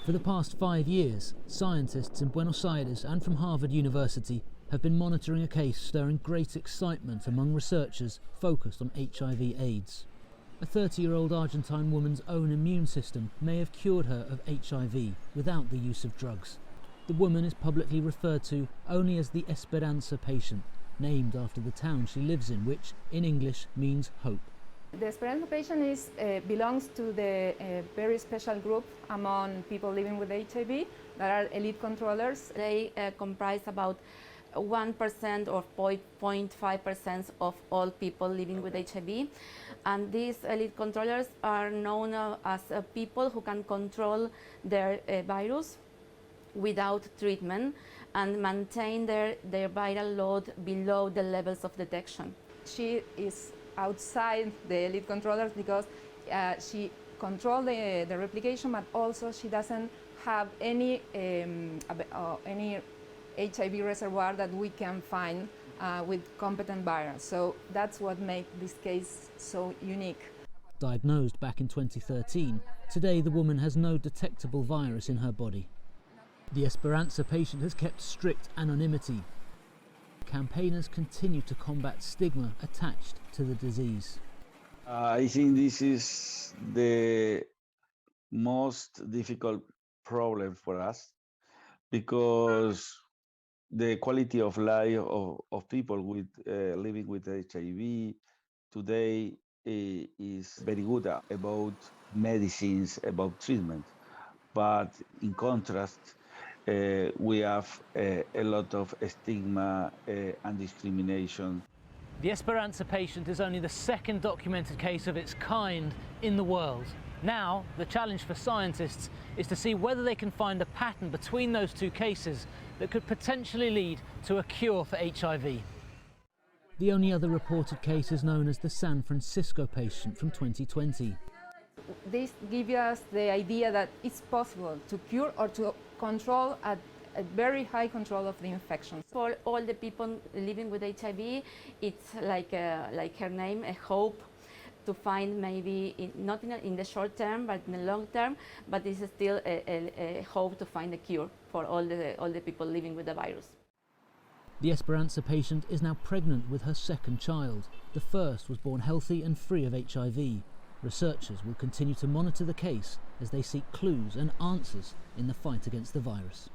For the past 5 years, scientists in Buenos Aires and from Harvard University have been monitoring a case stirring great excitement among researchers focused on HIV/AIDS. A 30-year-old Argentine woman's own immune system may have cured her of HIV without the use of drugs. The woman is publicly referred to only as the Esperanza patient, named after the town she lives in, which in English means hope. The Esperanza patient belongs to the very special group among people living with HIV that are elite controllers. They comprise about 1% or 0.5% of all people living with HIV. And these elite controllers are known as people who can control their virus without treatment and maintain their viral load below the levels of detection. She is outside the elite controllers because she controls the replication, but also she doesn't have any HIV reservoir that we can find with competent virus. So that's what makes this case so unique. Diagnosed back in 2013, today the woman has no detectable virus in her body. The Esperanza patient has kept strict anonymity. Campaigners continue to combat stigma attached to the disease. I think this is the most difficult problem for us because the quality of life of people with living with HIV today is very good about medicines, about treatment. But in contrast, we have a lot of stigma and discrimination. The Esperanza patient is only the second documented case of its kind in the world. Now, the challenge for scientists is to see whether they can find a pattern between those two cases that could potentially lead to a cure for HIV. The only other reported case is known as the San Francisco patient from 2020. This gives us the idea that it's possible to cure or to control at a very high control of the infection. For all the people living with HIV, it's like her name, a hope to find maybe, not in the short term, but in the long term, but this is still a hope to find a cure for all the people living with the virus. The Esperanza patient is now pregnant with her second child. The first was born healthy and free of HIV. Researchers will continue to monitor the case as they seek clues and answers in the fight against the virus.